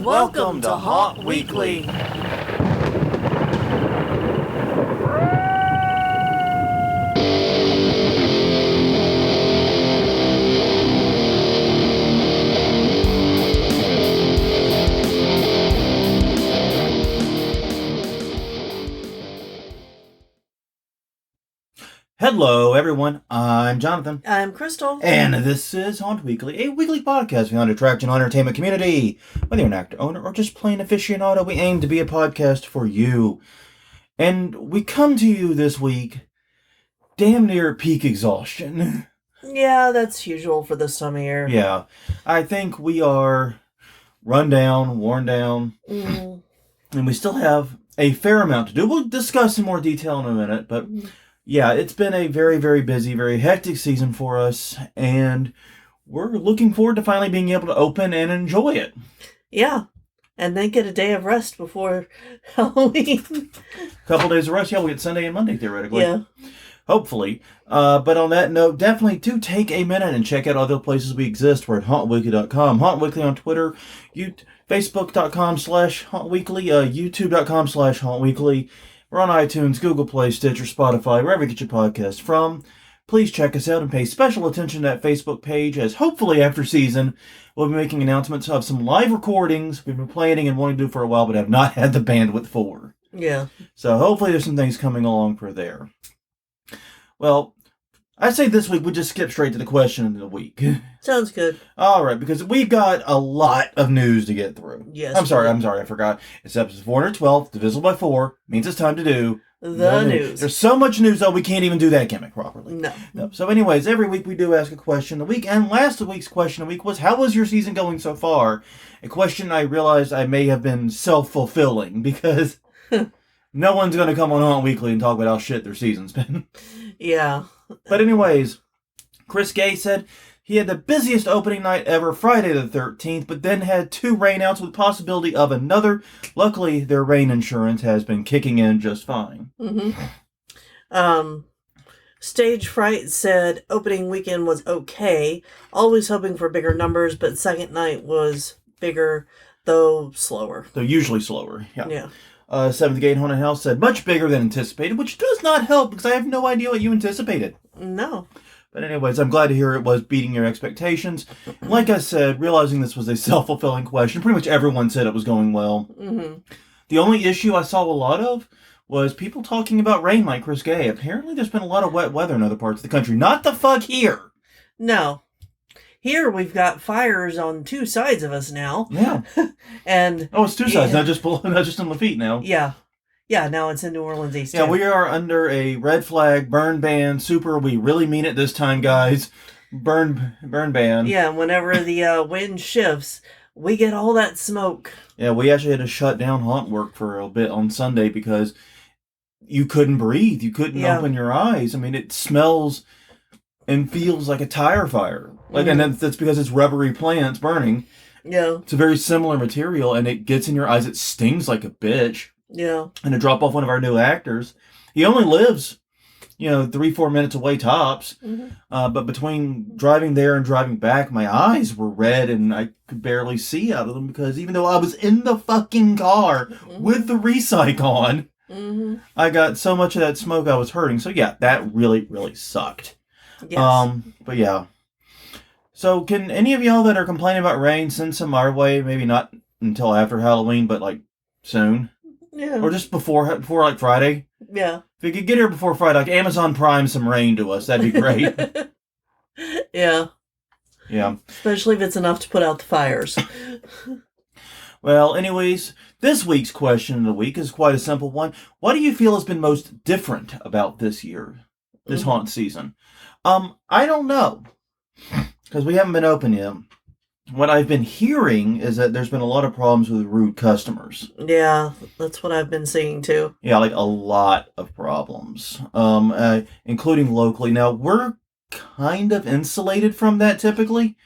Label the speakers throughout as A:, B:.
A: Welcome to Haunt Weekly. Hello, everyone. I'm Jonathan.
B: I'm Crystal.
A: And this is Haunt Weekly, a weekly podcast beyond attraction and entertainment community. Whether you're an actor, owner, or just plain aficionado, we aim to be a podcast for you. And we come to you this week damn near peak exhaustion.
B: Yeah, that's usual for this time of year.
A: Yeah. I think we are run down, worn down, and we still have a fair amount to do. We'll discuss in more detail in a minute, but yeah, it's been a very, very busy, very hectic season for us, and we're looking forward to finally being able to open and enjoy it.
B: Yeah, and then get a day of rest before Halloween.
A: A couple days of rest, yeah, we'll get Sunday and Monday, theoretically.
B: Yeah. Hopefully.
A: But on that note, definitely do take a minute and check out other places we exist. We're at hauntweekly.com, hauntweekly on Twitter, facebook.com/hauntweekly, youtube.com/hauntweekly. We're on iTunes, Google Play, Stitcher, Spotify, wherever you get your podcast from. Please check us out and pay special attention to that Facebook page, as hopefully after season, we'll be making announcements of some live recordings we've been planning and wanting to do for a while, but have not had the bandwidth for.
B: Yeah.
A: So hopefully there's some things coming along for there. Well, I say this week we just skip straight to the question of the week.
B: Sounds good.
A: All right, because we've got a lot of news to get through.
B: Yes.
A: I'm sorry, I forgot. It's episode 412, divisible by 4, means it's time to do
B: the news.
A: There's so much news, though, we can't even do that gimmick properly.
B: No.
A: So anyways, every week we do ask a question a week, and last week's question a week was, how was your season going so far? A question I realized I may have been self-fulfilling, because no one's going to come on Haunt Weekly and talk about how shit their season's been.
B: Yeah.
A: But anyways, Chris Gay said he had the busiest opening night ever, Friday the 13th, but then had 2 rainouts with possibility of another. Luckily, their rain insurance has been kicking in just fine.
B: Stage Fright said opening weekend was okay. Always hoping for bigger numbers, but second night was bigger, though slower.
A: Though usually slower, yeah.
B: Yeah.
A: Seventh Gate Haunted House said much bigger than anticipated, which does not help because I have no idea what you anticipated.
B: No.
A: But anyways, I'm glad to hear it was beating your expectations. Like I said, realizing this was a self-fulfilling question, pretty much everyone said it was going well. The only issue I saw a lot of was people talking about rain like Chris Gay. Apparently there's been a lot of wet weather in other parts of the country. Not the fuck here!
B: No. Here we've got fires on 2 sides of us now.
A: Yeah.
B: And
A: it's 2 sides, not just in Lafitte now.
B: Yeah. Yeah, now it's in New Orleans East.
A: Yeah, we are under a red flag, burn ban, super, we really mean it this time, guys. Burn ban.
B: Yeah, whenever the wind shifts, we get all that smoke.
A: Yeah, we actually had to shut down haunt work for a bit on Sunday because you couldn't breathe. You couldn't open your eyes. I mean, it smells and feels like a tire fire. And that's because it's rubbery plants burning.
B: Yeah. It's
A: a very similar material, and it gets in your eyes. It stings like a bitch.
B: Yeah.
A: And to drop off one of our new actors, he only lives, 3-4 minutes away tops. But between driving there and driving back, my eyes were red, and I could barely see out of them because even though I was in the fucking car with the recyc on, I got so much of that smoke I was hurting. So yeah, that really, really sucked.
B: Yes.
A: But yeah. So can any of y'all that are complaining about rain send some our way? Maybe not until after Halloween, but like soon.
B: Yeah.
A: Or just before like Friday.
B: Yeah.
A: If you could get here before Friday, like Amazon Prime some rain to us, that'd be great.
B: Yeah.
A: Yeah.
B: Especially if it's enough to put out the fires.
A: Well, anyways, this week's question of the week is quite a simple one. What do you feel has been most different about this year, this haunt season? I don't know, because we haven't been open yet. What I've been hearing is that there's been a lot of problems with rude customers.
B: Yeah, that's what I've been seeing too.
A: Yeah, like a lot of problems, including locally. Now, we're kind of insulated from that typically.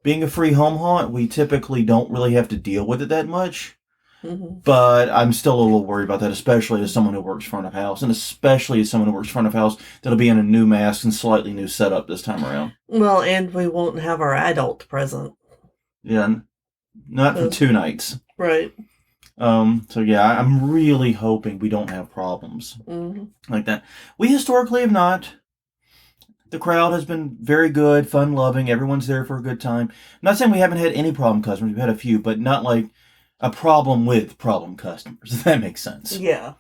A: Being a free home haunt, we typically don't really have to deal with it that much. But I'm still a little worried about that, especially as someone who works front of house, and especially as someone who works front of house that'll be in a new mask and slightly new setup this time around.
B: Well, and we won't have our adult present.
A: Yeah, not for 2 nights.
B: Right.
A: So yeah, I'm really hoping we don't have problems like that. We historically have not. The crowd has been very good, fun-loving. Everyone's there for a good time. I'm not saying we haven't had any problem customers. We've had a few, but not like a problem with problem customers, if that makes sense.
B: Yeah.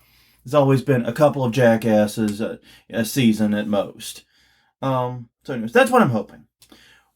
A: There's always been a couple of jackasses a season at most. So anyways, that's what I'm hoping.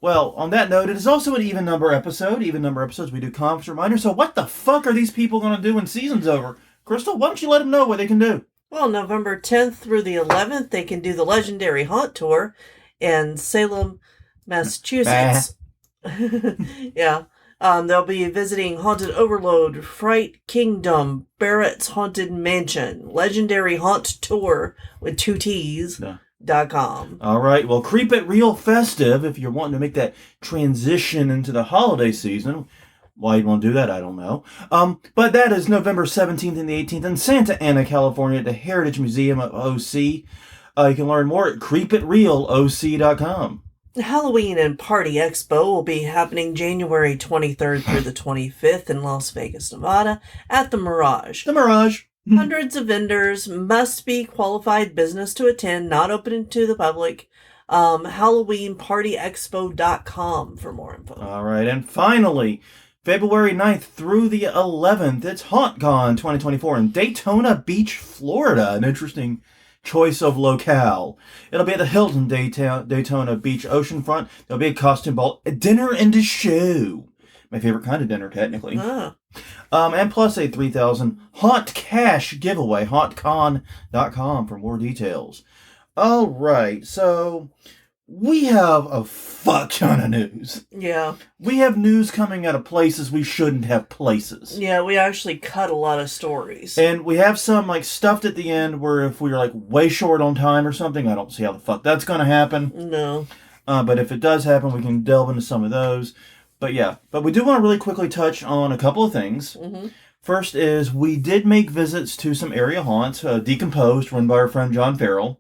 A: Well, on that note, it is also an even number episode. Even number episodes, we do conference reminders. So what the fuck are these people going to do when season's over? Crystal, why don't you let them know what they can do?
B: Well, November 10th through the 11th, they can do the Legendary Haunt Tour in Salem, Massachusetts. Yeah. They'll be visiting Haunted Overload, Fright Kingdom, Barrett's Haunted Mansion, Legendary Haunt Tour with 2 T's. Yeah. .com.
A: All right. Well, keep it real festive if you're wanting to make that transition into the holiday season. Why you want to do that, I don't know. But that is November 17th and the 18th in Santa Ana, California at the Heritage Museum of OC. You can learn more at creepitrealoc.com.
B: Halloween and Party Expo will be happening January 23rd through the 25th in Las Vegas, Nevada at the Mirage.
A: The Mirage.
B: Hundreds of vendors, must be qualified business to attend, not open to the public. HalloweenPartyExpo.com for more info.
A: All right. And finally, February 9th through the 11th, it's HauntCon 2024 in Daytona Beach, Florida. An interesting choice of locale. It'll be at the Hilton Daytona Beach oceanfront. There'll be a costume ball, a dinner and a show. My favorite kind of dinner, technically. And plus a $3,000 Haunt Cash giveaway. HauntCon.com for more details. All right, so we have a fuck ton of news.
B: Yeah.
A: We have news coming out of places we shouldn't have places.
B: Yeah, we actually cut a lot of stories.
A: And we have some like stuffed at the end where if we are like way short on time or something, I don't see how the fuck that's going to happen.
B: No.
A: But if it does happen, we can delve into some of those. But yeah, but we do want to really quickly touch on a couple of things. First is we did make visits to some area haunts, Decomposed, run by our friend John Farrell.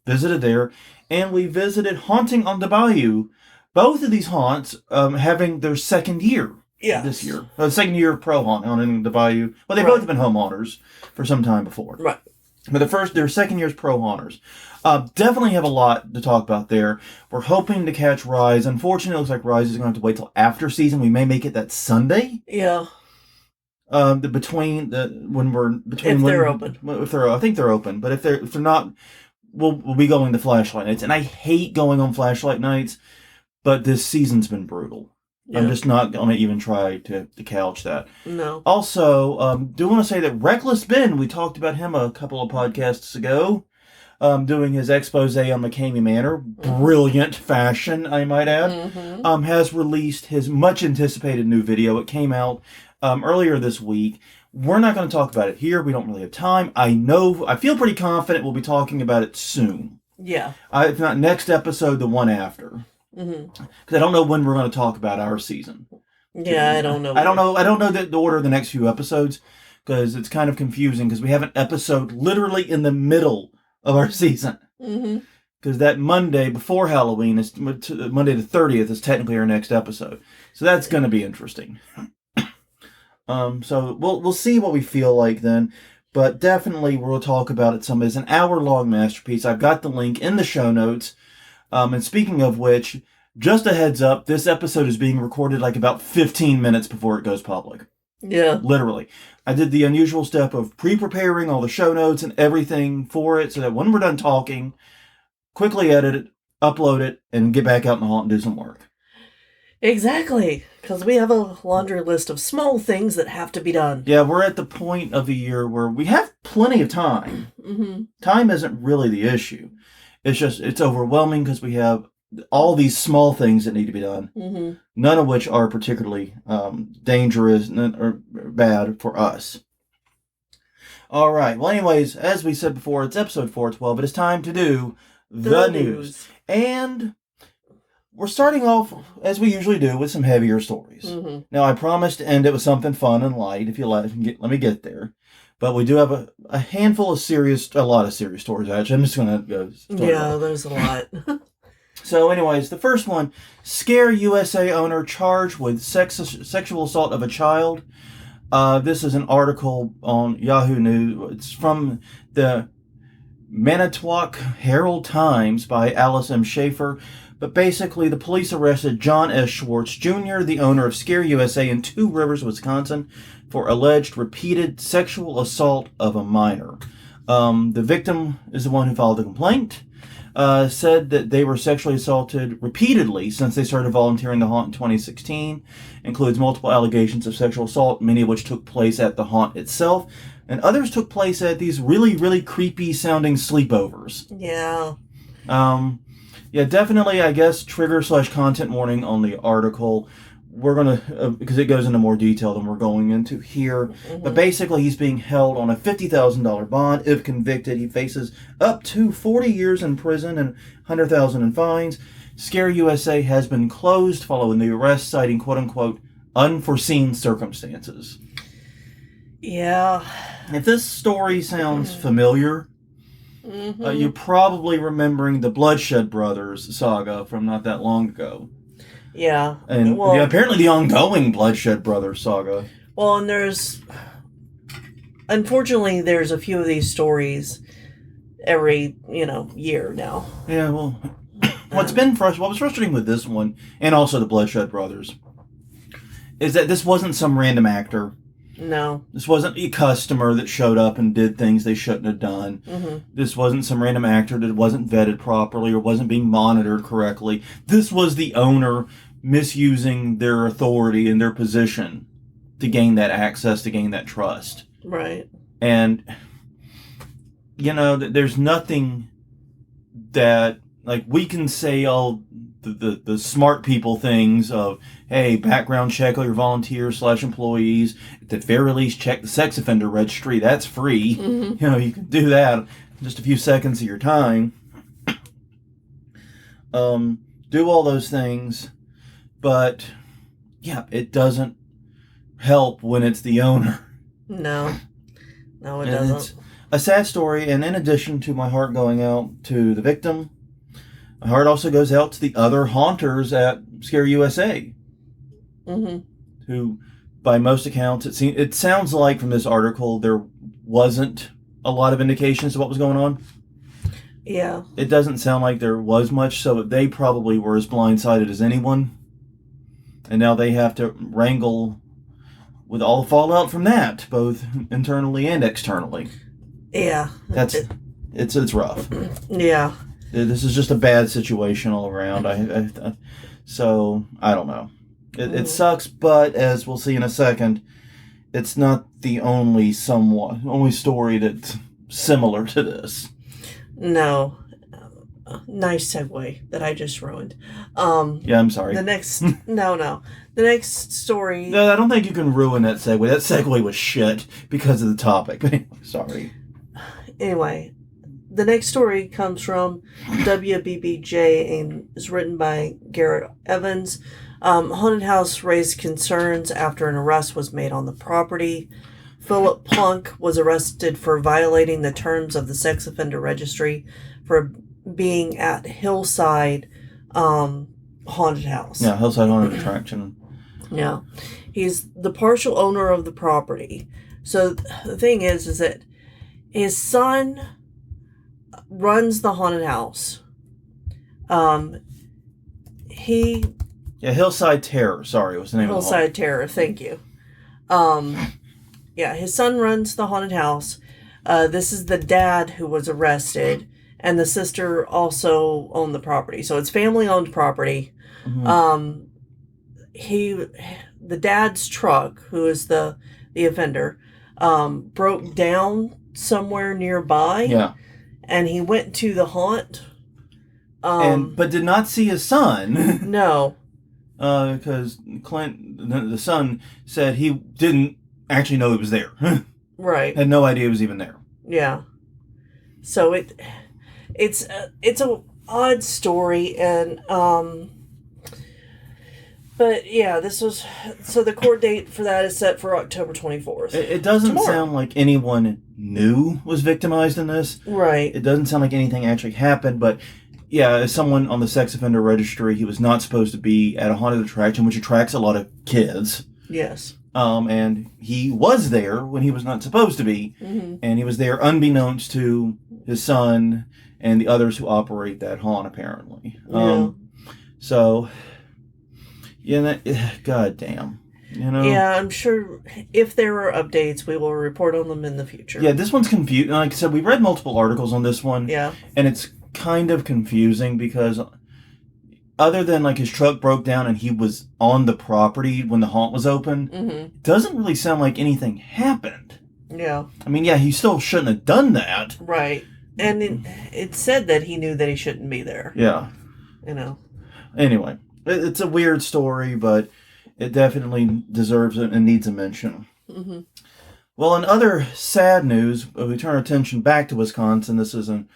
A: Visited there. And we visited Haunting on the Bayou. Both of these haunts having their second year this year. Second year of pro haunt on the Bayou. Well, they've both been home haunters for some time before.
B: Right.
A: But their second year's pro haunters. Definitely have a lot to talk about there. We're hoping to catch Rise. Unfortunately, it looks like Rise is going to have to wait till after season. We may make it that Sunday.
B: Yeah.
A: If they're open. I think they're open. But if they're not, we'll be going to flashlight nights. And I hate going on flashlight nights, but this season's been brutal. Yeah. I'm just not going to even try to couch that.
B: No.
A: Also, do want to say that Reckless Ben, we talked about him a couple of podcasts ago, doing his expose on McCamey Manor. Brilliant fashion, I might add. Has released his much anticipated new video. It came out earlier this week. We're not going to talk about it here. We don't really have time. I feel pretty confident we'll be talking about it soon.
B: Yeah.
A: If not next episode, the one after. Because I don't know when we're going to talk about our season.
B: Yeah, I don't know.
A: I don't know the order of the next few episodes because it's kind of confusing because we have an episode literally in the middle of our season. Because that Monday before Halloween is Monday the 30th is technically our next episode. So that's going to be interesting. So we'll see what we feel like then. But definitely we'll talk about it some. It's an hour-long masterpiece. I've got the link in the show notes. And speaking of which, just a heads up, this episode is being recorded like about 15 minutes before it goes public.
B: Yeah.
A: Literally. I did the unusual step of pre-preparing all the show notes and everything for it so that when we're done talking, quickly edit it, upload it, and get back out in the haunt and do some work.
B: Exactly. Because we have a laundry list of small things that have to be done.
A: Yeah, we're at the point of the year where we have plenty of time. Time isn't really the issue. It's overwhelming because we have all these small things that need to be done, none of which are particularly dangerous or bad for us. All right. Well, anyways, as we said before, it's episode 412. It is time to do the news. And we're starting off, as we usually do, with some heavier stories. Now, I promised to end it with something fun and light, if you let me get there. But we do have a lot of serious stories, actually. I'm just going to go.
B: Yeah, there's a lot.
A: So anyways, the first one, Scare USA owner charged with sexual assault of a child. This is an article on Yahoo News. It's from the Manitowoc Herald Times by Alice M. Schaefer. But basically, the police arrested John S. Schwartz Jr., the owner of Scare USA in Two Rivers, Wisconsin, for alleged repeated sexual assault of a minor. The victim is the one who filed the complaint. Said that they were sexually assaulted repeatedly since they started volunteering the haunt in 2016. Includes multiple allegations of sexual assault, many of which took place at the haunt itself, and others took place at these really, really creepy sounding sleepovers.
B: Yeah.
A: Yeah, definitely, I guess, trigger/content warning on the article. We're going to, because it goes into more detail than we're going into here. Mm-hmm. But basically, he's being held on a $50,000 bond. If convicted, he faces up to 40 years in prison and $100,000 in fines. Scare USA has been closed following the arrest, citing quote-unquote unforeseen circumstances.
B: Yeah.
A: If this story sounds familiar, you're probably remembering the Bloodshed Brothers saga from not that long ago.
B: Yeah.
A: And apparently the ongoing Bloodshed Brothers saga.
B: Well, and unfortunately, there's a few of these stories every, year now.
A: Yeah, well, what was frustrating with this one, and also the Bloodshed Brothers, is that this wasn't some random actor.
B: No.
A: This wasn't a customer that showed up and did things they shouldn't have done. Mm-hmm. This wasn't some random actor that wasn't vetted properly or wasn't being monitored correctly. This was the owner misusing their authority and their position to gain that access, to gain that trust.
B: Right.
A: And, there's nothing that, we can say all the smart people things of, hey, background check all your volunteers/employees. At the very least, check the sex offender registry. That's free. Mm-hmm. You can do that in just a few seconds of your time. Do all those things. But, yeah, it doesn't help when it's the owner.
B: No, it doesn't.
A: It's a sad story, and in addition to my heart going out to the victim, my heart also goes out to the other haunters at Scare USA. Mm-hmm. Who, by most accounts, it sounds like from this article there wasn't a lot of indications of what was going on.
B: Yeah.
A: It doesn't sound like there was much, so they probably were as blindsided as anyone. And now they have to wrangle with all the fallout from that, both internally and externally.
B: Yeah.
A: It's rough.
B: Yeah.
A: This is just a bad situation all around. So I don't know. It sucks, but as we'll see in a second, it's not the only story that's similar to this.
B: No. Nice segue that I just ruined.
A: Yeah, I'm sorry.
B: The next The next story.
A: No, I don't think you can ruin that segue. That segue was shit because of the topic. Sorry.
B: Anyway, the next story comes from WBBJ and is written by Garrett Evans. Haunted house raised concerns after an arrest was made on the property. Philip Plunk was arrested for violating the terms of the sex offender registry for being at Hillside Haunted House.
A: Yeah, Hillside Haunted Attraction.
B: Yeah. He's the partial owner of the property. So the thing is that his son runs the haunted house.
A: Hillside Terror, sorry, was the name of the
B: Hillside Terror, thank you. His son runs the haunted house. This is the dad who was arrested, and the sister also owned the property. So it's family-owned property. Mm-hmm. The dad's truck, who is the offender, broke down somewhere nearby.
A: Yeah.
B: And he went to the haunt.
A: But did not see his son.
B: No.
A: Because Clint, the son, said he didn't actually know he was there.
B: Right.
A: Had no idea he was even there.
B: Yeah. So it's a odd story, and but yeah, the court date for that is set for October 24th.
A: It doesn't sound like anyone knew was victimized in this.
B: Right.
A: It doesn't sound like anything actually happened, but yeah, as someone on the sex offender registry, he was not supposed to be at a haunted attraction, which attracts a lot of kids.
B: Yes.
A: And he was there when he was not supposed to be.
B: Mm-hmm.
A: And he was there unbeknownst to his son and the others who operate that haunt, apparently.
B: Yeah.
A: So, yeah, god damn. You know?
B: Yeah, I'm sure if there are updates, we will report on them in the future.
A: Yeah, this one's confusing. Like I said, we read multiple articles on this one.
B: Yeah.
A: And it's kind of confusing because other than like his truck broke down and he was on the property when the haunt was open, it doesn't really sound like anything happened.
B: Yeah.
A: I mean, yeah, he still shouldn't have done that.
B: Right. And it said that he knew that he shouldn't be there.
A: Yeah.
B: You know.
A: Anyway, it's a weird story, but it definitely deserves it and needs a mention.
B: Mm-hmm.
A: Well, in other sad news, we turn our attention back to Wisconsin. This is an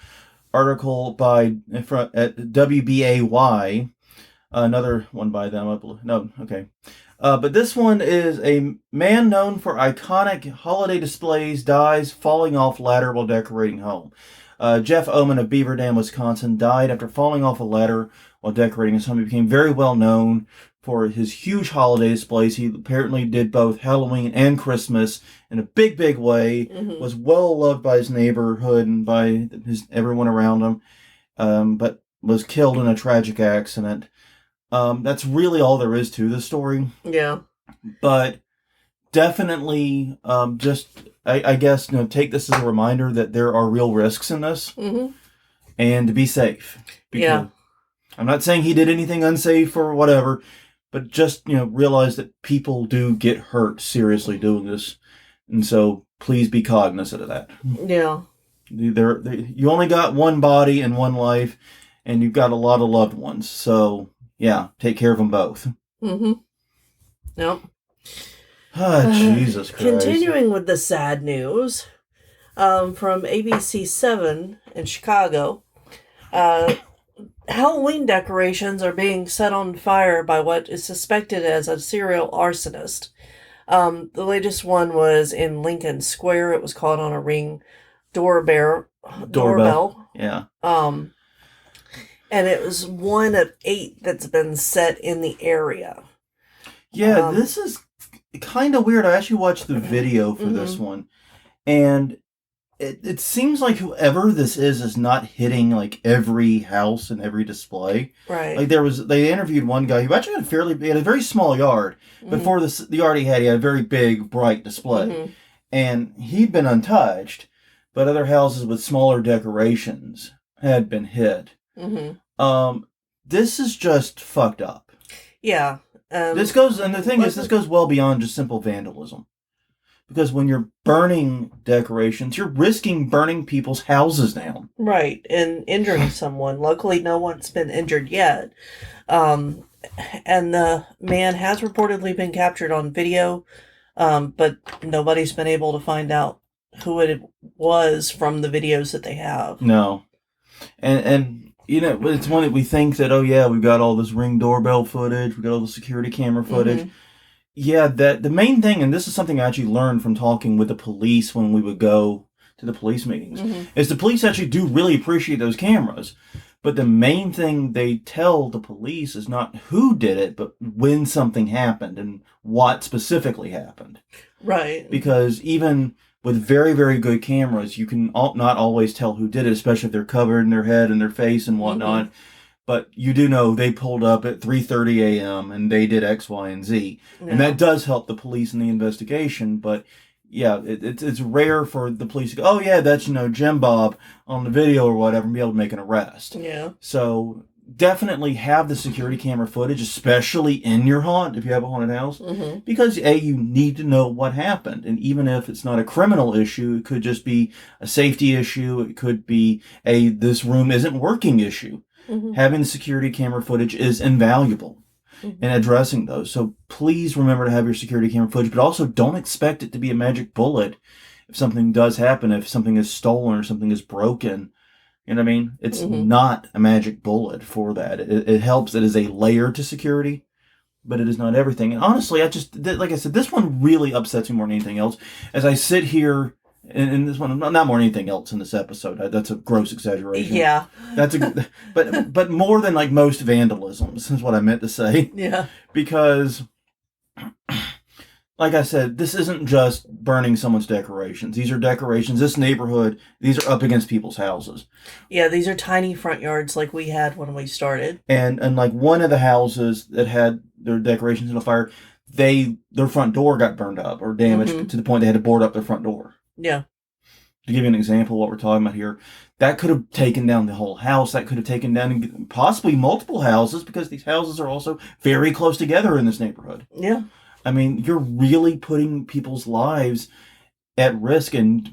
A: article at WBAY, another one by them, I believe. No, okay. But this one is a man known for iconic holiday displays dies falling off ladder while decorating home. Jeff Oman of Beaver Dam, Wisconsin, died after falling off a ladder while decorating his home. He became very well known for his huge holiday displays. He apparently did both Halloween and Christmas in a big, big way. Was well loved by his neighborhood and by everyone around him, but was killed in a tragic accident. That's really all there is to this story.
B: Yeah.
A: But definitely, I guess, take this as a reminder that there are real risks in this, and to be safe.
B: Yeah.
A: I'm not saying he did anything unsafe or whatever, but just, realize that people do get hurt seriously doing this. And so please be cognizant of that.
B: Yeah.
A: You only got one body and one life, and you've got a lot of loved ones. So, yeah, take care of them both.
B: Yep.
A: Jesus Christ.
B: Continuing with the sad news, from ABC7 in Chicago, Halloween decorations are being set on fire by what is suspected as a serial arsonist. The latest one was in Lincoln Square. It was caught on a Ring doorbell.
A: Yeah.
B: And it was one of 8 that's been set in the area.
A: Yeah, this is kind of weird. I actually watched the video for this one, and it seems like whoever this is not hitting like every house and every display.
B: Right.
A: Like they interviewed one guy who actually had a very small yard. Before the yard he had a very big, bright display, and he'd been untouched, but other houses with smaller decorations had been hit. This is just fucked up.
B: Yeah.
A: This goes well beyond just simple vandalism. Because when you're burning decorations, you're risking burning people's houses down.
B: Right, and injuring someone. Luckily, no one's been injured yet. And the man has reportedly been captured on video, but nobody's been able to find out who it was from the videos that they have.
A: No. And it's one that we think that, oh yeah, we've got all this Ring doorbell footage, we've got all the security camera footage. Yeah, the main thing, and this is something I actually learned from talking with the police when we would go to the police meetings, is the police actually do really appreciate those cameras. But the main thing they tell the police is not who did it, but when something happened and what specifically happened. Right. Because even with very, very good cameras, you can not always tell who did it, especially if they're covered in their head and their face and whatnot. But you do know they pulled up at 3:30 a.m. and they did X, Y, and Z. Yeah. And that does help the police in the investigation. But, yeah, it's rare for the police to go, oh, yeah, that's, Jim Bob on the video or whatever, and be able to make an arrest. Yeah. So definitely have the security camera footage, especially in your haunt, if you have a haunted house. Because, A, you need to know what happened. And even if it's not a criminal issue, it could just be a safety issue. It could be a this room isn't working issue. Having the security camera footage is invaluable in addressing those. So please remember to have your security camera footage, but also don't expect it to be a magic bullet if something does happen, if something is stolen or something is broken. You know what I mean? It's not a magic bullet for that. It helps. It is a layer to security, but it is not everything. And honestly, like I said, this one really upsets me more than anything else. As I sit here, in this one, not more than anything else in this episode. That's a gross exaggeration. Yeah. But more than like most vandalisms is what I meant to say. Yeah. Because, like I said, this isn't just burning someone's decorations. These are decorations. This neighborhood, these are up against people's houses.
B: Yeah, these are tiny front yards like we had when we started.
A: And like one of the houses that had their decorations in a fire, their front door got burned up or damaged to the point they had to board up their front door.
B: Yeah.
A: To give you an example of what we're talking about here, that could have taken down the whole house. That could have taken down possibly multiple houses because these houses are also very close together in this neighborhood.
B: Yeah.
A: I mean, you're really putting people's lives at risk and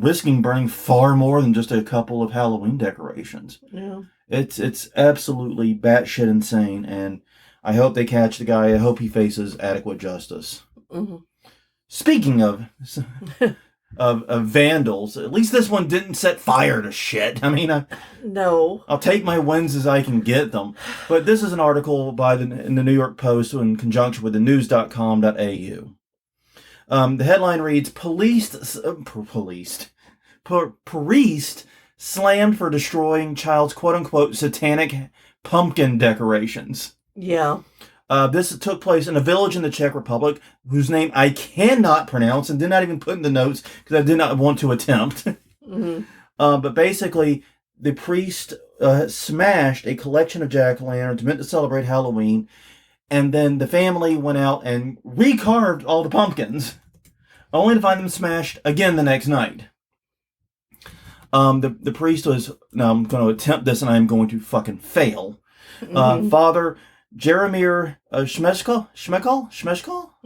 A: risking burning far more than just a couple of Halloween decorations.
B: Yeah.
A: It's absolutely batshit insane, and I hope they catch the guy. I hope he faces adequate justice.
B: Mm-hmm.
A: Speaking of vandals, at least this one didn't set fire to shit. I mean,
B: no.
A: I'll take my wins as I can get them. But this is an article in the New York Post in conjunction with the news.com.au. The headline reads, Priest slammed for destroying child's quote-unquote satanic pumpkin decorations.
B: Yeah.
A: This took place in a village in the Czech Republic whose name I cannot pronounce and did not even put in the notes because I did not want to attempt.
B: Mm-hmm.
A: But basically, the priest smashed a collection of jack-o'-lanterns meant to celebrate Halloween, and then the family went out and recarved all the pumpkins, only to find them smashed again the next night. The priest was, now I'm going to attempt this and I'm going to fucking fail. Father Jaromir Shmeshkal?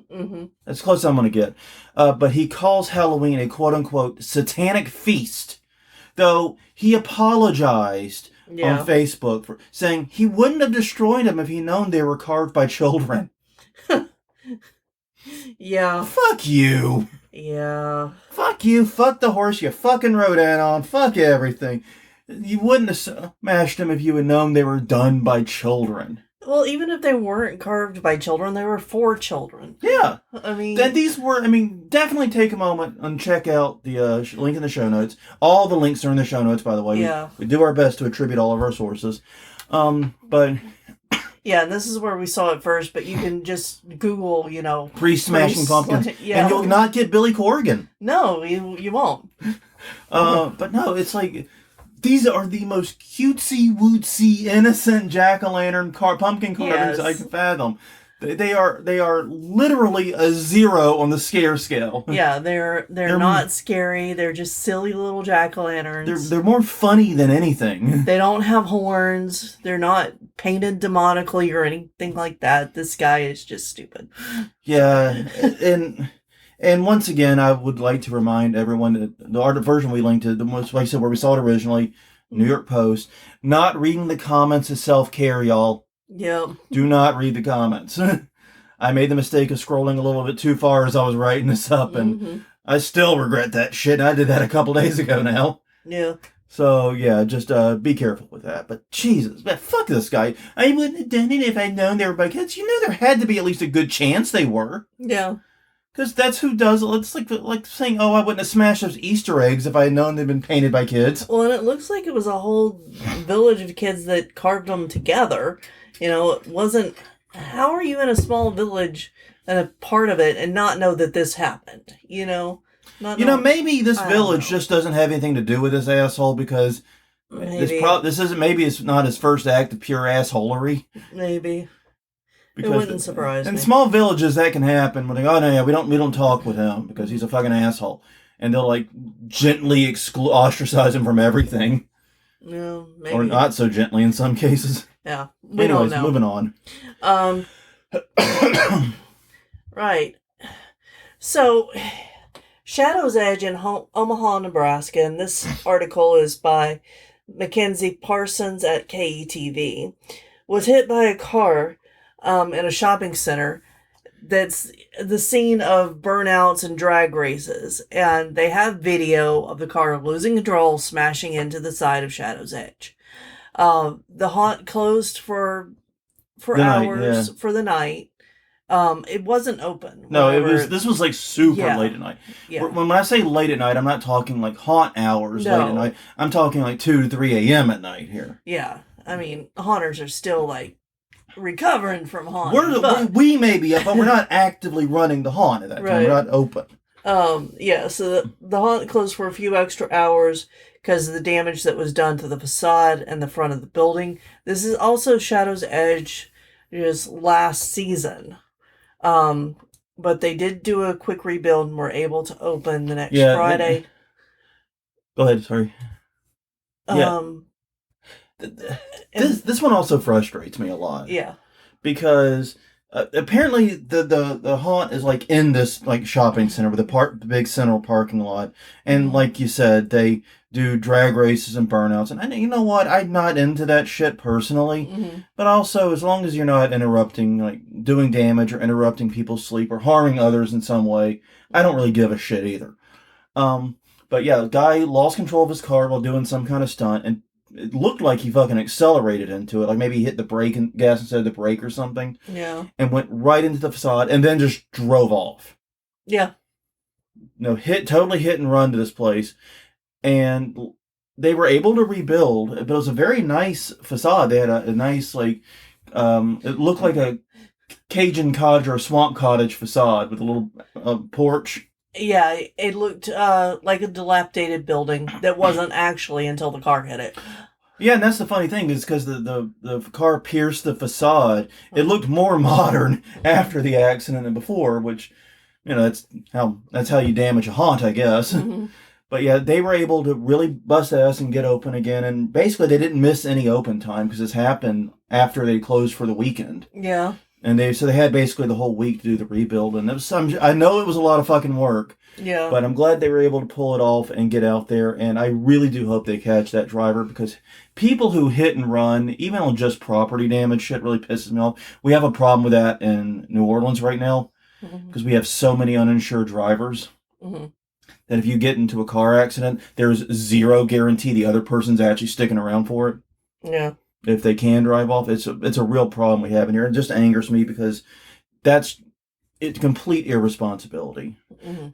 B: Mm-hmm.
A: That's close I'm going to get. But he calls Halloween a quote-unquote satanic feast, though he apologized on Facebook for saying he wouldn't have destroyed them if he'd known they were carved by children.
B: Yeah.
A: Fuck you.
B: Yeah.
A: Fuck you. Fuck the horse you fucking rode in on. Fuck everything. You wouldn't have smashed them if you had known they were done by children.
B: Well, even if they weren't carved by children, they were for children.
A: Yeah.
B: I mean...
A: definitely take a moment and check out the link in the show notes. All the links are in the show notes, by the way.
B: Yeah.
A: We do our best to attribute all of our sources. But...
B: Yeah, and this is where we saw it first, but you can just Google,
A: priest smashing pumpkins.
B: Yeah.
A: And you'll not get Billy Corrigan.
B: No, you won't.
A: But no, it's like... These are the most cutesy-wootsy, innocent jack-o'-lantern pumpkin carvings I can fathom. They are literally a 0 on the scare scale.
B: Yeah, they're not scary. They're just silly little jack-o'-lanterns.
A: They're more funny than anything.
B: They don't have horns. They're not painted demonically or anything like that. This guy is just stupid.
A: Yeah, and once again, I would like to remind everyone that the art version we linked to, the most, like I said, where we saw it originally, New York Post, not reading the comments is self-care, y'all.
B: Yep.
A: Do not read the comments. I made the mistake of scrolling a little bit too far as I was writing this up, and I still regret that shit. I did that a couple days ago now.
B: Yeah.
A: So, yeah, just be careful with that. But, Jesus, man, fuck this guy. I wouldn't have done it if I'd known they were by kids. You know there had to be at least a good chance they were.
B: Yeah.
A: Because that's who does it. It's like saying, oh, I wouldn't have smashed those Easter eggs if I had known they'd been painted by kids.
B: Well, and it looks like it was a whole village of kids that carved them together. It wasn't... How are you in a small village and a part of it and not know that this happened?
A: Maybe this village just doesn't have anything to do with this asshole because it's not his first act of pure assholery.
B: Maybe.
A: Because
B: it wouldn't surprise me.
A: In small villages, that can happen. When they go, oh, no, yeah, we don't talk with him because he's a fucking asshole. And they'll, gently ostracize him from everything.
B: No, maybe.
A: Or not so gently in some cases.
B: Yeah.
A: Anyways, moving on.
B: Right. So, Shadow's Edge in Omaha, Nebraska, and this article is by Mackenzie Parsons at KETV, was hit by a car in a shopping center that's the scene of burnouts and drag races. And they have video of the car losing control, smashing into the side of Shadow's Edge. The haunt closed for hours for the night. It wasn't open.
A: No, this was super late at night.
B: Yeah.
A: When I say late at night, I'm not talking haunt hours late at night. I'm talking 2 to 3 a.m. at night here.
B: Yeah. I mean, haunters are still recovering from haunting.
A: We may be up, but we're not actively running the haunt at that time. We're not open.
B: Yeah, so the haunt closed for a few extra hours because of the damage that was done to the facade and the front of the building. This is also Shadow's Edge just last season. But they did do a quick rebuild and were able to open the next Friday.
A: Go ahead, sorry. This one also frustrates me a lot.
B: Yeah.
A: Because apparently the haunt is like in this like shopping center with the big central parking lot, and like you said, they do drag races and burnouts, and you know what, I'm not into that shit personally, but also as long as you're not interrupting, like doing damage or interrupting people's sleep or harming others in some way, I don't really give a shit either. But yeah, the guy lost control of his car while doing some kind of stunt, and it looked like he fucking accelerated into it. Like maybe he hit the brake and gas instead of the brake or something.
B: Yeah.
A: And went right into the facade and then just drove off.
B: Yeah.
A: Totally hit and run to this place. And they were able to rebuild, but it was a very nice facade. They had a nice, like, it looked like a Cajun cottage or a swamp cottage facade with a little porch.
B: Yeah, it looked like a dilapidated building that wasn't actually until the car hit it.
A: Yeah, and that's the funny thing is because the car pierced the facade, it looked more modern after the accident than before, which, that's how you damage a haunt, I guess. But yeah, they were able to really bust ass and get open again, and basically they didn't miss any open time because this happened after they closed for the weekend.
B: Yeah.
A: And they had basically the whole week to do the rebuild, and I know it was a lot of fucking work.
B: Yeah.
A: But I'm glad they were able to pull it off and get out there, and I really do hope they catch that driver, because people who hit and run, even on just property damage, shit really pisses me off. We have a problem with that in New Orleans right now, because we have so many uninsured drivers that if you get into a car accident, there's zero guarantee the other person's actually sticking around for it.
B: Yeah.
A: If they can drive off, it's a real problem we have in here. It just angers me because it's complete irresponsibility.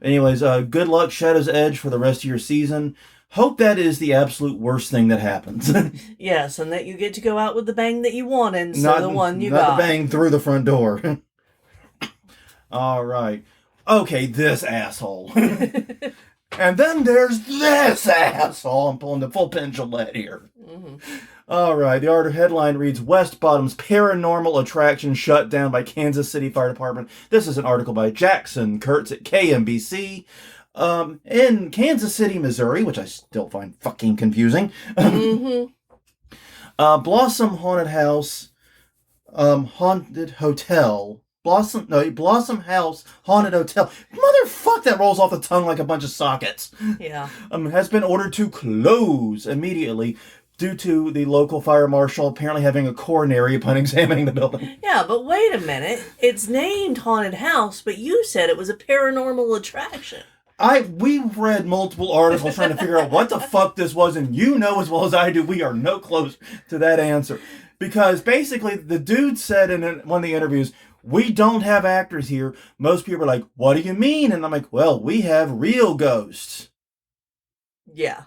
A: Anyways, good luck, Shadow's Edge, for the rest of your season. Hope that is the absolute worst thing that happens.
B: Yes, and that you get to go out with the bang that you wanted instead of the one you got.
A: Not the bang through the front door. All right. Okay, this asshole. And then there's this asshole. I'm pulling the full pin Gillette here. All right, the article headline reads, West Bottom's paranormal attraction shut down by Kansas City Fire Department. This is an article by Jackson Kurtz at KMBC. In Kansas City, Missouri, which I still find fucking confusing. Blossom Haunted House, Haunted Hotel. Blossom House Haunted Hotel. Motherfuck, that rolls off the tongue like a bunch of sockets.
B: Yeah.
A: Has been ordered to close immediately due to the local fire marshal apparently having a coronary upon examining the building.
B: Yeah, but wait a minute. It's named Haunted House, but you said it was a paranormal attraction.
A: We've read multiple articles trying to figure out what the fuck this was, and you know as well as I do, we are no close to that answer. Because basically, the dude said in one of the interviews, we don't have actors here. Most people are like, what do you mean? And I'm like, well, we have real ghosts.
B: Yeah.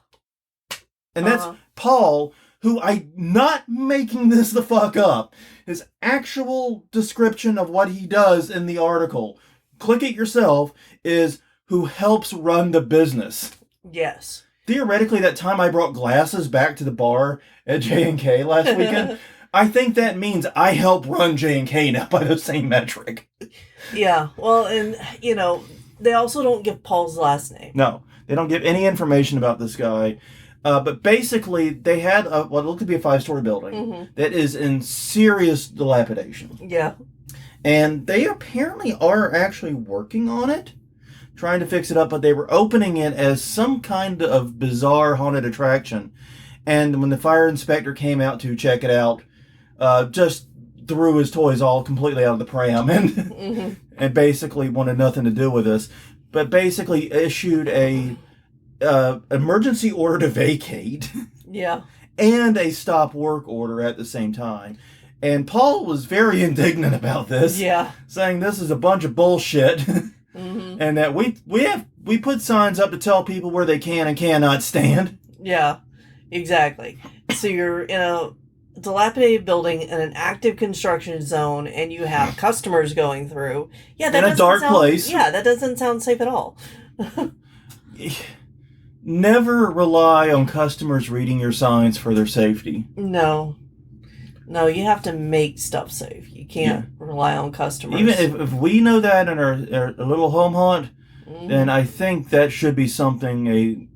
A: And that's Paul, who I'm not making this the fuck up. His actual description of what he does in the article, click it yourself, is who helps run the business.
B: Yes.
A: Theoretically, that time I brought glasses back to the bar at J&K last weekend, I think that means I help run J&K now by the same metric.
B: Yeah, well, and, they also don't give Paul's last name.
A: No, they don't give any information about this guy. But basically, they had what looked to be a 5-story building that is in serious dilapidation.
B: Yeah.
A: And they apparently are actually working on it, trying to fix it up, but they were opening it as some kind of bizarre haunted attraction. And when the fire inspector came out to check it out, just threw his toys all completely out of the pram and and basically wanted nothing to do with this. But basically issued a emergency order to vacate.
B: Yeah.
A: And a stop work order at the same time. And Paul was very indignant about this.
B: Yeah.
A: Saying this is a bunch of bullshit. And that we put signs up to tell people where they can and cannot stand.
B: Yeah, exactly. So you're in dilapidated building in an active construction zone and you have customers going through. Yeah, that
A: In a
B: doesn't
A: dark
B: sound,
A: place.
B: Yeah, that doesn't sound safe at all.
A: Never rely on customers reading your signs for their safety.
B: No. No, you have to make stuff safe. You can't rely on customers.
A: Even if we know that in our little home haunt, then I think that should be something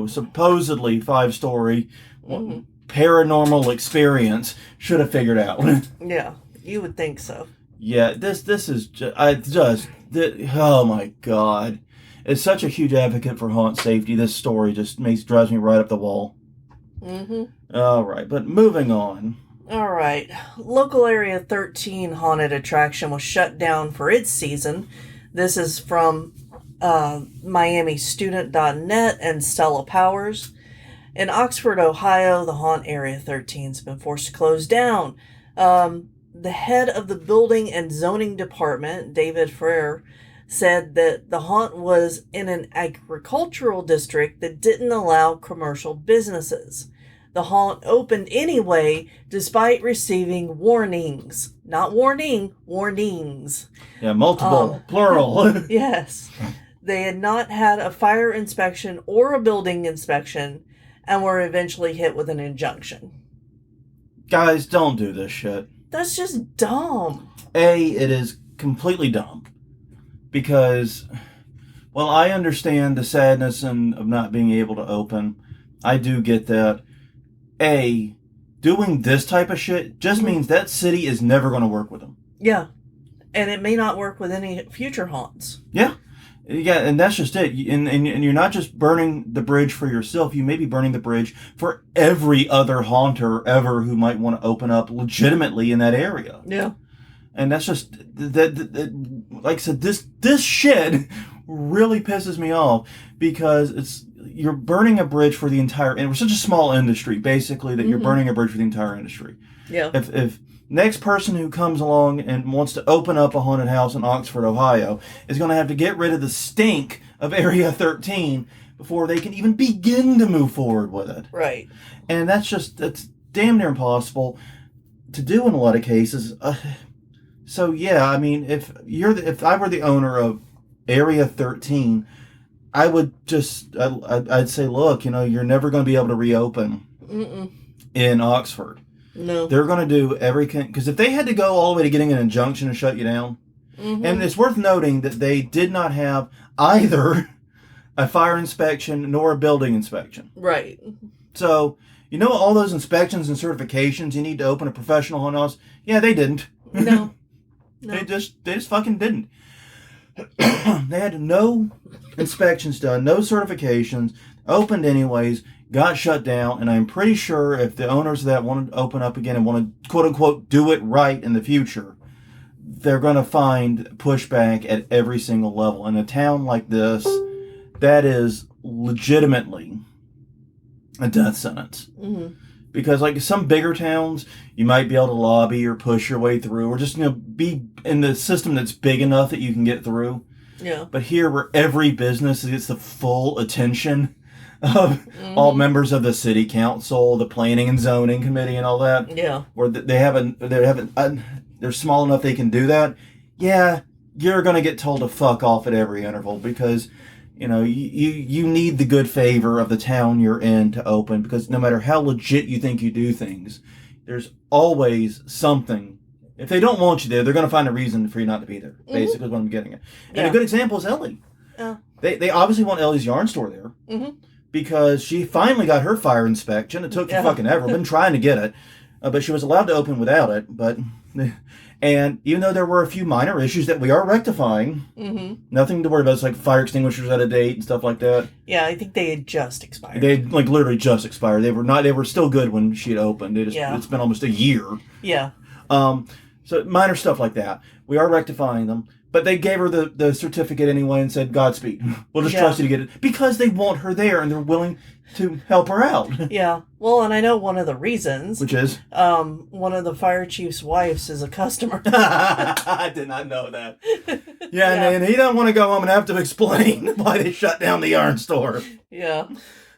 A: supposedly 5-story paranormal experience should have figured out.
B: Yeah, you would think so.
A: Yeah, this is oh my god. It's such a huge advocate for haunt safety. This story just drives me right up the wall. All right, but moving on.
B: All right. Local Area 13 haunted attraction was shut down for its season. This is from MiamiStudent.net and Stella Powers. In Oxford, Ohio, the haunt Area 13 has been forced to close down. The head of the building and zoning department, David Frere, said that the haunt was in an agricultural district that didn't allow commercial businesses. The haunt opened anyway, despite receiving warnings. Not warning, warnings.
A: Yeah, multiple, plural.
B: Yes. They had not had a fire inspection or a building inspection and were eventually hit with an injunction.
A: Guys, don't do this shit.
B: That's just dumb.
A: It is completely dumb. Because, well, I understand the sadness of not being able to open. I do get that. Doing this type of shit just means that city is never going to work with them.
B: Yeah. And it may not work with any future haunts.
A: Yeah. Yeah, and that's just it. And you're not just burning the bridge for yourself. You may be burning the bridge for every other haunter ever who might want to open up legitimately in that area.
B: Yeah.
A: And that's just, like I said, this shit really pisses me off because you're burning a bridge for the entire, and we're such a small industry, basically, that you're burning a bridge for the entire industry.
B: Yeah.
A: If next person who comes along and wants to open up a haunted house in Oxford, Ohio, is going to have to get rid of the stink of Area 13 before they can even begin to move forward with it.
B: Right.
A: And that's damn near impossible to do in a lot of cases. So yeah, I mean, if I were the owner of Area 13, I would I'd say, look, you're never going to be able to reopen in Oxford.
B: No.
A: They're going to do everything, because if they had to go all the way to getting an injunction to shut you down, and it's worth noting that they did not have either a fire inspection nor a building inspection.
B: Right.
A: So, all those inspections and certifications you need to open a professional haunted house? Yeah, they didn't.
B: No.
A: They just fucking didn't. They had no inspections done, no certifications, opened anyways, got shut down, and I'm pretty sure if the owners of that wanted to open up again and want to, quote unquote, do it right in the future, they're going to find pushback at every single level. In a town like this, that is legitimately a death sentence. Because like some bigger towns, you might be able to lobby or push your way through, or just be in the system that's big enough that you can get through.
B: Yeah. But
A: here, where every business gets the full attention of all members of the city council, the planning and zoning committee, and all that.
B: Yeah.
A: Where they're small enough they can do that. Yeah, you're gonna get told to fuck off at every interval because. You need the good favor of the town you're in to open, because no matter how legit you think you do things, there's always something. If they don't want you there, they're going to find a reason for you not to be there. Basically, is what I'm getting at. And a good example is Ellie. They obviously want Ellie's yarn store there because she finally got her fire inspection. It took fucking ever. Been trying to get it, but she was allowed to open without it. And even though there were a few minor issues that we are rectifying, nothing to worry about. It's like fire extinguishers out of date and stuff like that.
B: Yeah, I think they had just expired.
A: They had literally just expired. They were still good when she had opened. It's been almost a year.
B: Yeah.
A: So minor stuff like that. We are rectifying them. But they gave her the certificate anyway and said, Godspeed. We'll just trust you to get it. Because they want her there and they're willing to help her out.
B: Yeah. Well, and I know one of the reasons.
A: Which is?
B: One of the fire chief's wives is a customer.
A: I did not know that. Yeah, and he doesn't want to go home and have to explain why they shut down the yarn store.
B: Yeah.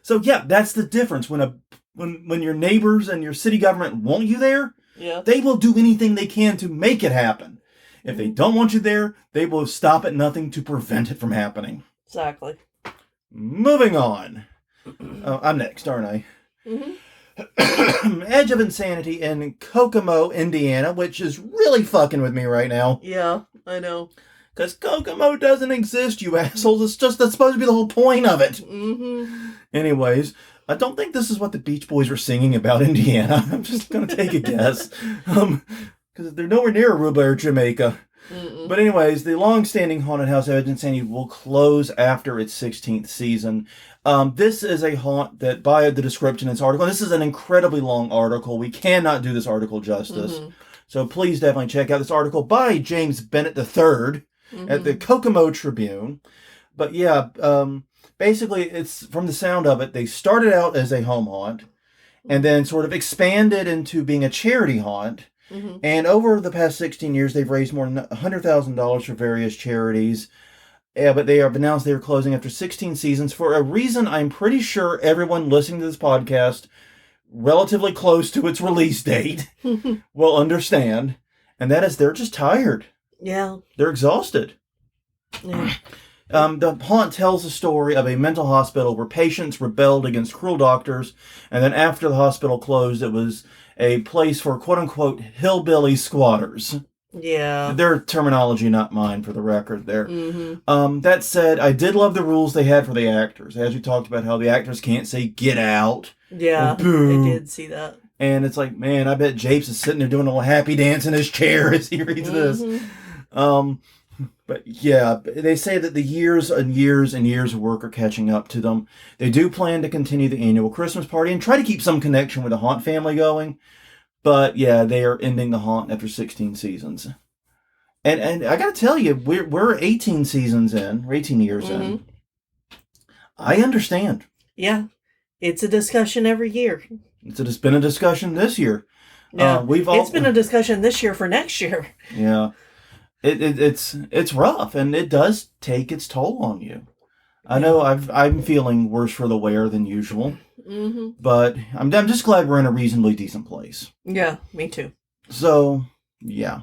A: So, yeah, that's the difference. When when your neighbors and your city government want you there,
B: Yeah.
A: they will do anything they can to make it happen. If they don't want you there, they will stop at nothing to prevent it from happening.
B: Exactly.
A: Moving on. I'm next, aren't I?
B: Mm-hmm.
A: Edge of Insanity in Kokomo, Indiana, which is really fucking with me right now.
B: Yeah, I know.
A: Because Kokomo doesn't exist, you assholes. It's just, that's supposed to be the whole point of it.
B: Mm-hmm.
A: Anyways, I don't think this is what the Beach Boys were singing about Indiana. I'm just going to take a guess. Because they're nowhere near Aruba or Jamaica.
B: Mm-mm.
A: But anyways, the long-standing haunted house Edge of Insanity will close after its 16th season. This is a haunt that, by the description in this article, and this is an incredibly long article. We cannot do this article justice.
B: Mm-hmm.
A: So please definitely check out this article by James Bennett III at the Kokomo Tribune. But yeah, basically, it's from the sound of it, they started out as a home haunt and then sort of expanded into being a charity haunt.
B: Mm-hmm.
A: And over the past 16 years, they've raised more than $100,000 for various charities. Yeah, but they have announced they are closing after 16 seasons for a reason I'm pretty sure everyone listening to this podcast, relatively close to its release date, will understand. And that is they're just tired.
B: Yeah.
A: They're exhausted.
B: Yeah.
A: The haunt tells the story of a mental hospital where patients rebelled against cruel doctors, and then after the hospital closed, it was a place for quote-unquote hillbilly squatters.
B: Yeah.
A: Their terminology, not mine, for the record there.
B: Mm-hmm.
A: That said, I did love the rules they had for the actors. As you talked about how the actors can't say "get out."
B: Yeah,
A: or "boo."
B: I did see that.
A: And it's like, man, I bet Japes is sitting there doing a little happy dance in his chair as he reads this. But yeah, they say that the years and years and years of work are catching up to them. They do plan to continue the annual Christmas party and try to keep some connection with the Haunt family going. But yeah, they are ending the Haunt after 16 seasons. And I gotta tell you, we're 18 seasons in, or 18 years in. I understand.
B: Yeah. It's a discussion every year.
A: It's been a discussion this year.
B: Yeah. It's been a discussion this year for next year.
A: Yeah. It's rough, and it does take its toll on you. I know I'm feeling worse for the wear than usual, but I'm just glad we're in a reasonably decent place.
B: Yeah, me too.
A: So yeah.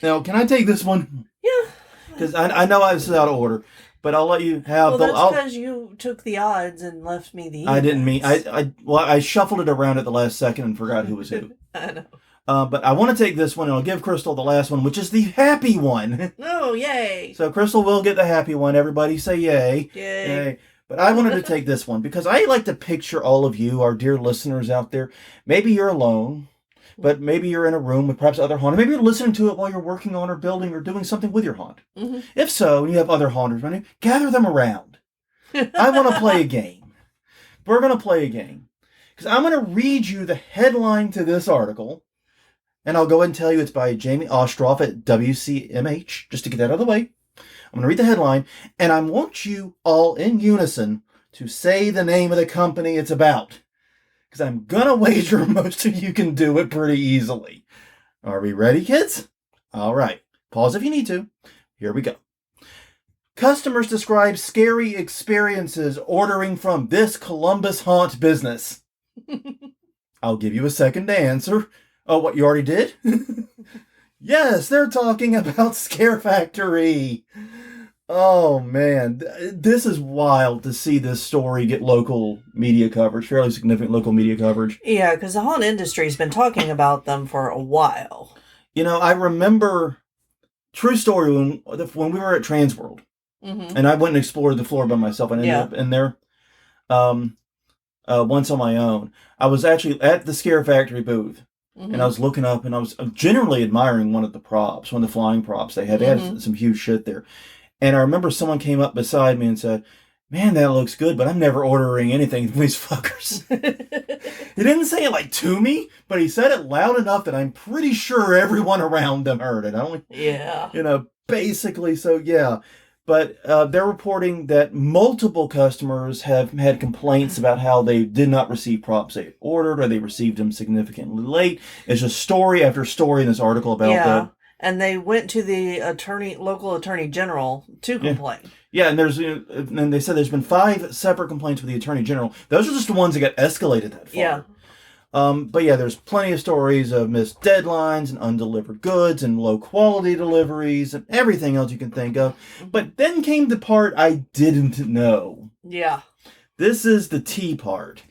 A: Now, can I take this one?
B: Yeah.
A: Because I know this is out of order, but I'll let you have.
B: Well, that's because you took the odds and left me the.
A: I didn't mean I shuffled it around at the last second and forgot who was who.
B: I know.
A: But I want to take this one, and I'll give Crystal the last one, which is the happy one.
B: Oh, yay.
A: So Crystal will get the happy one. Everybody say yay.
B: Yay.
A: But I wanted to take this one because I like to picture all of you, our dear listeners out there. Maybe you're alone, but maybe you're in a room with perhaps other haunters. Maybe you're listening to it while you're working on or building or doing something with your haunt. If so, and you have other haunters running, gather them around. I want to play a game. We're going to play a game. Because I'm going to read you the headline to this article. And I'll go ahead and tell you it's by Jamie Ostroff at WCMH, just to get that out of the way. I'm going to read the headline, and I want you all in unison to say the name of the company it's about. Because I'm going to wager most of you can do it pretty easily. Are we ready, kids? All right. Pause if you need to. Here we go. Customers describe scary experiences ordering from this Columbus haunt business. I'll give you a second to answer. Oh, what, you already did? Yes, they're talking about Scare Factory. Oh, man. This is wild to see this story get local media coverage, fairly significant local media coverage.
B: Yeah, because the haunt industry's been talking about them for a while.
A: You know, I remember, true story, when we were at Transworld, and I went and explored the floor by myself and ended up in there once on my own. I was actually at the Scare Factory booth. And I was looking up, and I was generally admiring one of the props, one of the flying props they had. They had some huge shit there. And I remember someone came up beside me and said, "Man, that looks good, but I'm never ordering anything from these fuckers." He didn't say it like to me, but he said it loud enough that I'm pretty sure everyone around them heard it. You know, basically, so yeah. But they're reporting that multiple customers have had complaints about how they did not receive props they ordered, or they received them significantly late. It's just story after story in this article about that.
B: And they went to the local attorney general to complain.
A: Yeah, and and they said there's been 5 separate complaints with the attorney general. Those are just the ones that got escalated that far.
B: Yeah.
A: But yeah, there's plenty of stories of missed deadlines and undelivered goods and low quality deliveries and everything else you can think of. But then came the part I didn't know.
B: Yeah.
A: This is the tea part.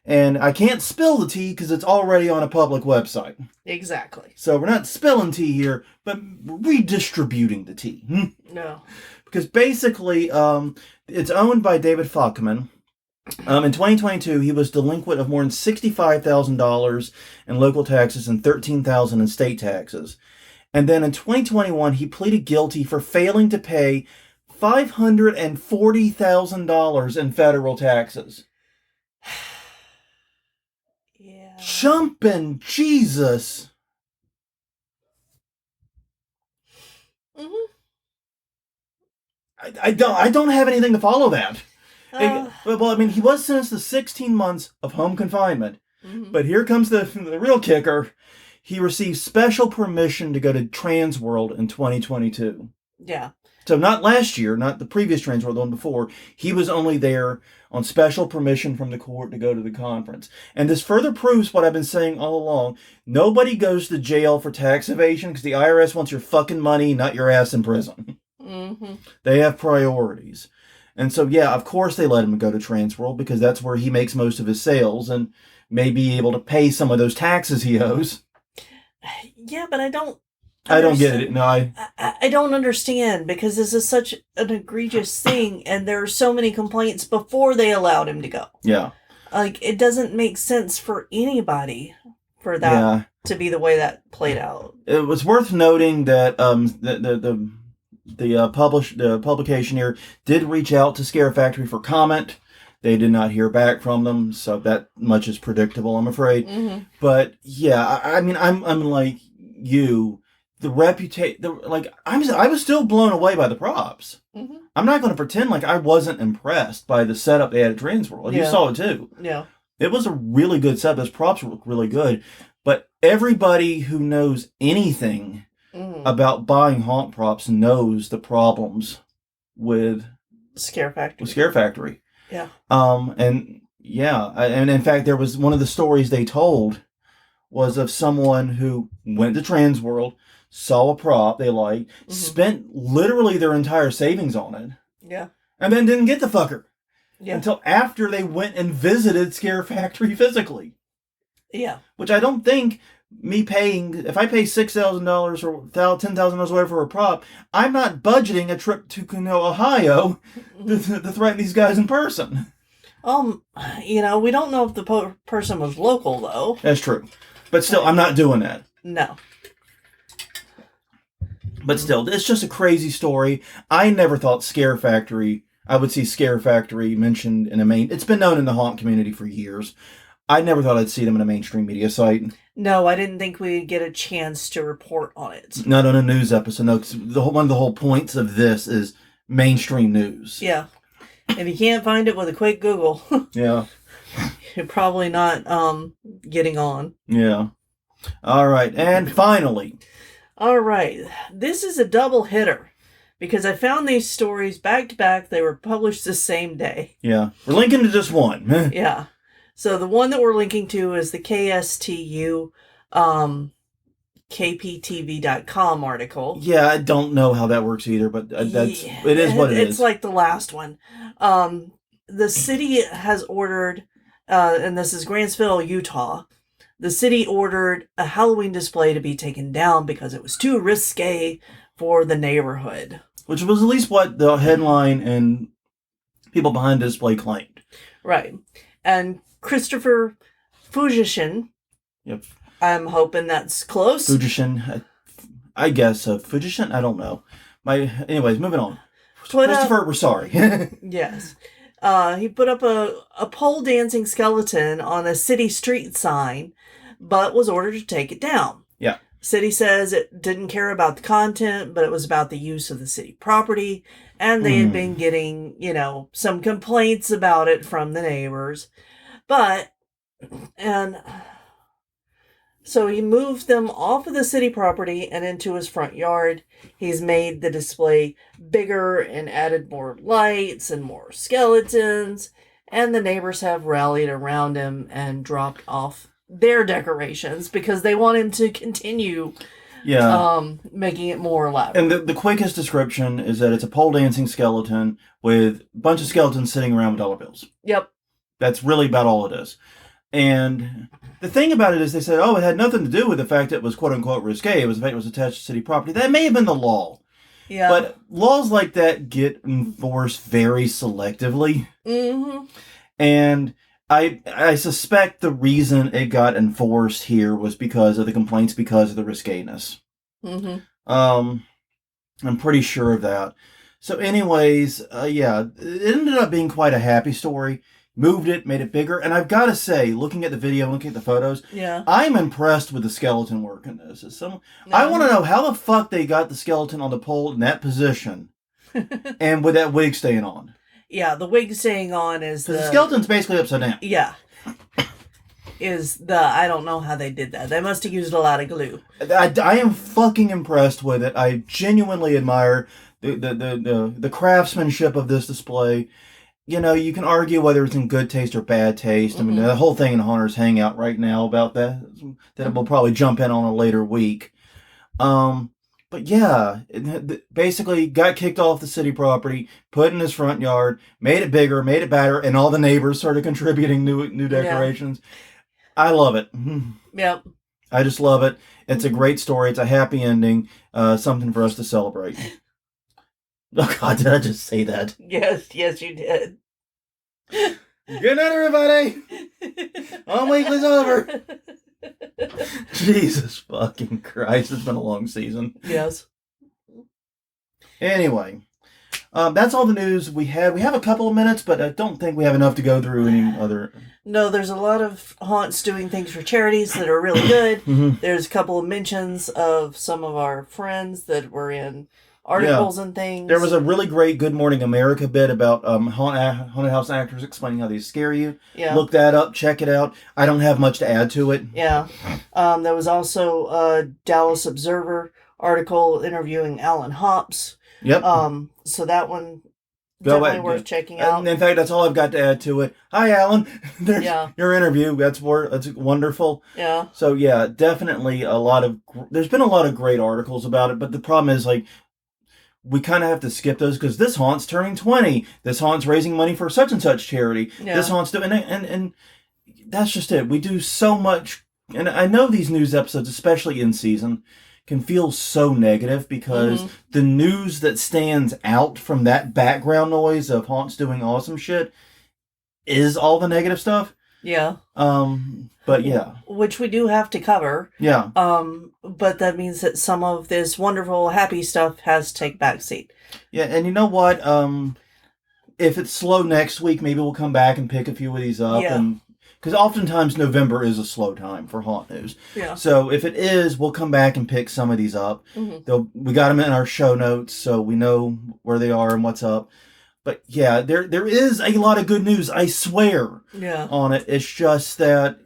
A: And I can't spill the tea because it's already on a public website.
B: Exactly.
A: So we're not spilling tea here, but redistributing the tea.
B: No.
A: Because basically, it's owned by David Fockman. In 2022, he was delinquent of more than $65,000 in local taxes and $13,000 in state taxes. And then in 2021, he pleaded guilty for failing to pay $540,000 in federal taxes.
B: Yeah.
A: Jumpin' Jesus.
B: Mm-hmm.
A: I don't have anything to follow that. Well, I mean, he was sentenced to 16 months of home confinement.
B: Mm-hmm.
A: But here comes the real kicker. He received special permission to go to Transworld in 2022.
B: Yeah.
A: So not last year, not the previous Transworld, the one before. He was only there on special permission from the court to go to the conference. And this further proves what I've been saying all along. Nobody goes to jail for tax evasion because the IRS wants your fucking money, not your ass in prison.
B: Mm-hmm.
A: They have priorities. And so, yeah, of course they let him go to Transworld because that's where he makes most of his sales and may be able to pay some of those taxes he owes.
B: Yeah, but I don't
A: get it. No,
B: I don't understand because this is such an egregious thing and there are so many complaints before they allowed him to go.
A: Yeah.
B: Like, it doesn't make sense for anybody for that to be the way that played out.
A: It was worth noting that the publication here did reach out to Scare Factory for comment. They did not hear back from them, so that much is predictable, I'm afraid.
B: Mm-hmm.
A: But yeah, I mean, I'm like you. The reputation, I was still blown away by the props.
B: Mm-hmm.
A: I'm not going to pretend like I wasn't impressed by the setup they had at Transworld. You saw it too.
B: Yeah.
A: It was a really good setup. Those props look really good. But everybody who knows anything about buying haunt props knows the problems with
B: Scare Factory.
A: Yeah.
B: And
A: in fact, there was one of the stories they told was of someone who went to Transworld, saw a prop they liked, spent literally their entire savings on it.
B: Yeah.
A: And then didn't get the fucker.
B: Yeah.
A: Until after they went and visited Scare Factory physically.
B: Yeah.
A: Which I don't think if I pay $6,000 or $10,000 whatever for a prop, I'm not budgeting a trip to Ohio to threaten these guys in person.
B: We don't know if the person was local, though.
A: That's true. But still, I'm not doing that.
B: No.
A: But still, it's just a crazy story. I never thought I would see Scare Factory mentioned in it's been known in the haunt community for years. I never thought I'd see them in a mainstream media site.
B: No, I didn't think we'd get a chance to report on it.
A: Not on a news episode. No, 'cause one of the whole points of this is mainstream news.
B: Yeah. If you can't find it with a quick Google,
A: yeah,
B: you're probably not getting on.
A: Yeah. All right, and finally.
B: All right, this is a double hitter because I found these stories back to back. They were published the same day.
A: Yeah, we're linking to just one.
B: Yeah. So the one that we're linking to is the KSTU KPTV.com article.
A: Yeah, I don't know how that works either, but it is what it is.
B: It's like the last one. The city has ordered, and this is Grantsville, Utah. The city ordered a Halloween display to be taken down because it was too risque for the neighborhood.
A: Which was at least what the headline and people behind the display claimed.
B: Right. And Christopher Fujishin.
A: Yep.
B: I'm hoping that's close.
A: Fujishin. I guess. Fujishin? I don't know. Anyways, moving on. Christopher, we're sorry.
B: Yes. He put up a pole dancing skeleton on a city street sign, but was ordered to take it down.
A: Yeah.
B: City says it didn't care about the content, but it was about the use of the city property, and they had been getting, some complaints about it from the neighbors. So he moved them off of the city property and into his front yard. He's made the display bigger and added more lights and more skeletons. And the neighbors have rallied around him and dropped off their decorations because they want him to continue making it more elaborate.
A: And the quickest description is that it's a pole dancing skeleton with a bunch of skeletons sitting around with dollar bills.
B: Yep.
A: That's really about all it is. And the thing about it is they said, oh, it had nothing to do with the fact that it was quote-unquote risque. It was the fact it was attached to city property. That may have been the law.
B: Yeah.
A: But laws like that get enforced very selectively.
B: Mm-hmm.
A: And I suspect the reason it got enforced here was because of the complaints, because of the risqueness.
B: Mm-hmm.
A: I'm pretty sure of that. So anyways, it ended up being quite a happy story. Moved it, made it bigger, and I've got to say, looking at the video, looking at the photos, I'm impressed with the skeleton work in this. I want to know how the fuck they got the skeleton on the pole in that position, and with that wig staying on.
B: Yeah, the wig staying on is
A: the skeleton's basically upside down.
B: Yeah, I don't know how they did that. They must have used a lot of glue.
A: I am fucking impressed with it. I genuinely admire the craftsmanship of this display. You know, you can argue whether it's in good taste or bad taste. I mean, the whole thing in Haunters Hangout right now about that we'll probably jump in on a later week. But yeah, basically got kicked off the city property, put in his front yard, made it bigger, made it better, and all the neighbors started contributing new decorations. I love it.
B: Yep.
A: I just love it. It's a great story. It's a happy ending. Something for us to celebrate. Oh, God, did I just say that?
B: Yes, you did.
A: Good night, everybody. On Weekly's over. Jesus fucking Christ. It's been a long season.
B: Yes.
A: Anyway, that's all the news we had. We have a couple of minutes, but I don't think we have enough to go through any other.
B: No, there's a lot of haunts doing things for charities that are really good.
A: Mm-hmm.
B: There's a couple of mentions of some of our friends that were in articles and things.
A: There was a really great Good Morning America bit about haunted house actors explaining how they scare you.
B: Yeah.
A: Look that up. Check it out. I don't have much to add to it.
B: Yeah. There was also a Dallas Observer article interviewing Alan Hops.
A: Yep.
B: So that one definitely worth checking out.
A: And in fact, that's all I've got to add to it. Hi, Alan. There's your interview. That's wonderful.
B: Yeah.
A: So yeah, definitely there's been a lot of great articles about it, but the problem is we kind of have to skip those because this haunt's turning 20. This haunt's raising money for such and such charity. Yeah. This haunt's doing, and that's just it. We do so much, and I know these news episodes, especially in season, can feel so negative because the news that stands out from that background noise of haunts doing awesome shit is all the negative stuff.
B: Yeah.
A: But yeah.
B: Which we do have to cover.
A: Yeah.
B: But that means that some of this wonderful, happy stuff has to take backseat.
A: Yeah, and you know what? If it's slow next week, maybe we'll come back and pick a few of these up.
B: Yeah.
A: Because oftentimes November is a slow time for haunt news.
B: Yeah.
A: So if it is, we'll come back and pick some of these up. We got them in our show notes, so we know where they are and what's up. But yeah, there is a lot of good news, I swear, on it. It's just that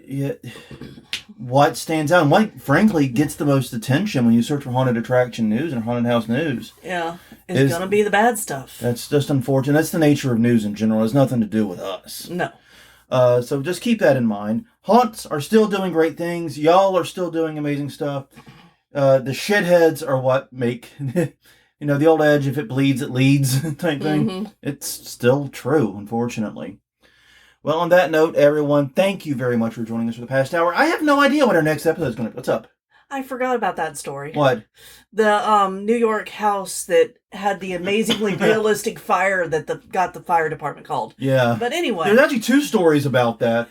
A: what stands out and what, frankly, gets the most attention when you search for haunted attraction news and haunted house news.
B: Yeah, it's going to be the bad stuff.
A: That's just unfortunate. That's the nature of news in general. It has nothing to do with us.
B: No.
A: So just keep that in mind. Haunts are still doing great things. Y'all are still doing amazing stuff. The shitheads are what make... You know, the old adage, if it bleeds, it leads type thing. It's still true, unfortunately. Well, on that note, everyone, thank you very much for joining us for the past hour. I have no idea what our next episode is going to be. What's up?
B: I forgot about that story.
A: What?
B: The New York house that had the amazingly realistic fire that got the fire department called.
A: Yeah.
B: But anyway.
A: There's actually two stories about that.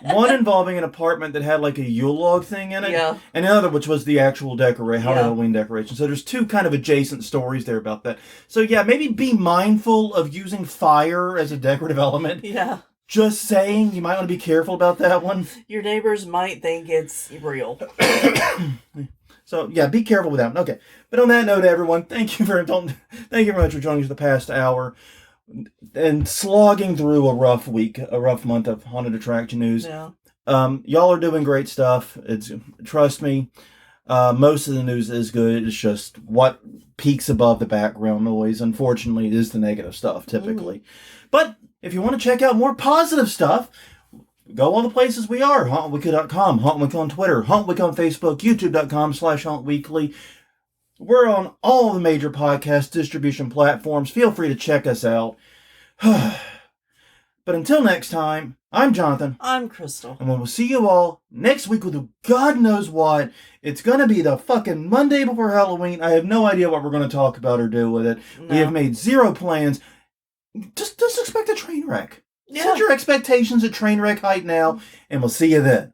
A: One involving an apartment that had like a Yule log thing in it.
B: Yeah. And
A: the other, which was the actual Halloween decoration. So there's two kind of adjacent stories there about that. So yeah, maybe be mindful of using fire as a decorative element.
B: Yeah.
A: Just saying, you might want to be careful about that one.
B: Your neighbors might think it's real.
A: So, yeah, be careful with that one. Okay. But on that note, everyone, thank you very much for joining us the past hour and slogging through a rough week, a rough month of haunted attraction news.
B: Yeah.
A: Y'all are doing great stuff. Trust me. Most of the news is good. It's just what peaks above the background noise. Unfortunately, it is the negative stuff typically. But if you want to check out more positive stuff, go all the places we are. HauntWeekly.com, HauntWeek on Twitter, HauntWeek on Facebook, YouTube.com/HauntWeekly. We're on all the major podcast distribution platforms. Feel free to check us out. But until next time, I'm Jonathan.
B: I'm Crystal.
A: And we'll see you all next week with God knows what. It's going to be the fucking Monday before Halloween. I have no idea what we're going to talk about or do with it. No. We have made zero plans. Just expect a train wreck. Yeah. Set your expectations at train wreck height now, and we'll see you then.